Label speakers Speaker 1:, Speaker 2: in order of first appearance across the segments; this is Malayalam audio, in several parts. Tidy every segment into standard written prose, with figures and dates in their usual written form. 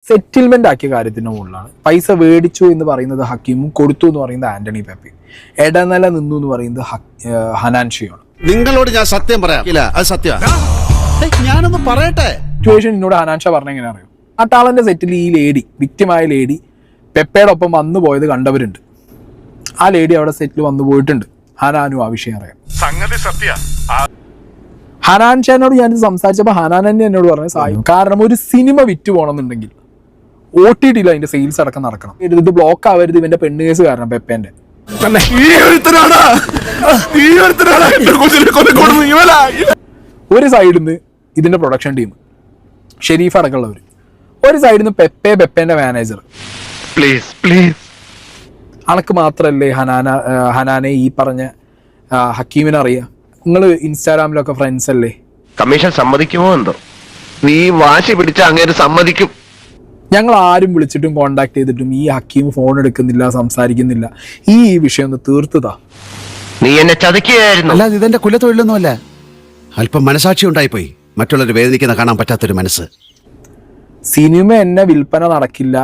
Speaker 1: സെറ്റിൽമെന്റ് ആക്കിയ കാര്യത്തിന്റെ മുകളിലാണ്. പൈസ മേടിച്ചു എന്ന് പറയുന്നത് ഹക്കീമും കൊടുത്തു എന്ന് പറയുന്നത് ആന്റണി പെപ്പയും, ഇടനില നിന്നു എന്ന് പറയുന്നത് ഹനാൻഷിയാണ്.
Speaker 2: നിങ്ങളോട് ഞാൻ സത്യം പറയാം, അത് സത്യം. ഞാനൊന്ന് പറയട്ടെ.
Speaker 1: സിറ്റുവേഷൻ എന്നോട് ഹനാൻഷ പറഞ്ഞ എങ്ങനെ അറിയും? ആ ടാളന്റെ സെറ്റിൽ ഈ ലേഡി, വിക്റ്റിമായ ലേഡി പെപ്പയുടെ ഒപ്പം വന്നു പോയത് കണ്ടവരുണ്ട്. ആ ലേഡി അവിടെ സെറ്റിൽ വന്നു പോയിട്ടുണ്ട്. ഹനാനും ആ വിഷയം അറിയാം. ഹനാൻഷനോട് ഞാൻ സംസാരിച്ചപ്പോൾ ഹനാൻ തന്നെ എന്നോട് പറഞ്ഞ സായും, കാരണം ഒരു സിനിമ വിറ്റ് പോകണമെന്നുണ്ടെങ്കിൽ OTT അതിന്റെ സെയിൽസ് അടക്കം നടക്കണം. ഇത് ബ്ലോക്ക് ആവരുത് ഇവന്റെ പെണ്ണ് കേസ് കാരണം പെപ്പേന്റെ. ഒരു സൈഡിൽ നിന്ന് ഇതിന്റെ പ്രൊഡക്ഷൻ ടീം ഷെരീഫ് അടക്കമുള്ളവർ, ഒരു സൈഡിൽ നിന്ന് പെപ്പേന്റെ മാനേജർ. അണക്ക് മാത്രല്ലേ ഹനാനെ ഈ പറഞ്ഞ ഹക്കീമിനെ അറിയാം. നിങ്ങൾ ഇൻസ്റ്റാഗ്രാമിലൊക്കെ ഫ്രണ്ട്സ് അല്ലേ?
Speaker 3: കമ്മീഷൻ സമ്മതിക്കുമോ എന്തോ? നീ വാശി പിടിച്ച അങ്ങനെ സമ്മതിക്കും.
Speaker 1: ഞങ്ങൾ ആരും വിളിച്ചിട്ടും കോണ്ടാക്ട് ചെയ്തിട്ടും ഈ ഹക്കീം ഫോൺ എടുക്കുന്നില്ല, സംസാരിക്കുന്നില്ല. ഈ വിഷയം ഒന്ന് തീർത്തതാ.
Speaker 3: നീ എന്നെ ചതിക്കുകയായിരുന്നു.
Speaker 2: അല്ലാതെ ഇതെന്റെ കുലത്തൊഴിലൊന്നുമല്ല. അല്പം മനസാക്ഷി ഉണ്ടായിപ്പോയി. മറ്റുള്ളവർ വേദനിക്കുന്ന കാണാൻ പറ്റാത്തൊരു മനസ്സ്.
Speaker 1: സിനിമ എന്നെ വിൽപ്പന നടക്കില്ല,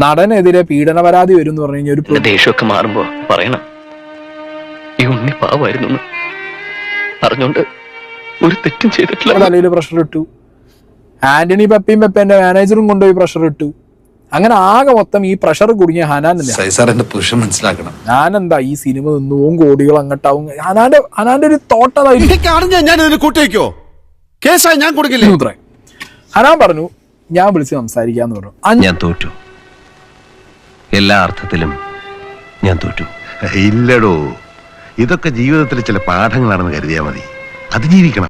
Speaker 1: നടനെതിരെ പീഡന പരാതി വരും എന്ന് പറഞ്ഞു കഴിഞ്ഞാൽ ഒരു
Speaker 3: ദേഷ്യമൊക്കെ മാറുമ്പോ പറയണം ഈ ഉണ്ണി പാവായിരുന്നു പറഞ്ഞോണ്ട് ഒരു തെറ്റും ചെയ്തിട്ടില്ല.
Speaker 1: തലയിൽ പ്രഷർ ഇട്ടു. ആന്റണി പെപ്പയും പെപ്പേന്റെ മാനേജറും കൊണ്ടുപോയി പ്രഷർ ഇട്ടു. അങ്ങനെ ആകെ മൊത്തം ഈ പ്രഷർ കുടുങ്ങിയ ഹനാൻ
Speaker 4: മനസ്സിലാക്കണം.
Speaker 1: ഞാനെന്താ ഈ സിനിമ നിന്നും കോടികൾ അങ്ങോട്ടാവും. ഹനാന്റെ ഒരു തോട്ടതായിട്ടോ
Speaker 2: കേസായി ഞാൻ കൊടുക്കില്ല.
Speaker 1: ഹനാൻ പറഞ്ഞു ഞാൻ വിളിച്ച് സംസാരിക്കാന്ന് പറഞ്ഞു.
Speaker 3: ഞാൻ തോറ്റു, എല്ലാ അർത്ഥത്തിലും ഞാൻ തോറ്റു.
Speaker 4: ഇല്ലടോ, ഇതൊക്കെ ജീവിതത്തിൽ ചില പാഠങ്ങളാണെന്ന് കരുതിയാൽ മതി. അതിജീവിക്കണം.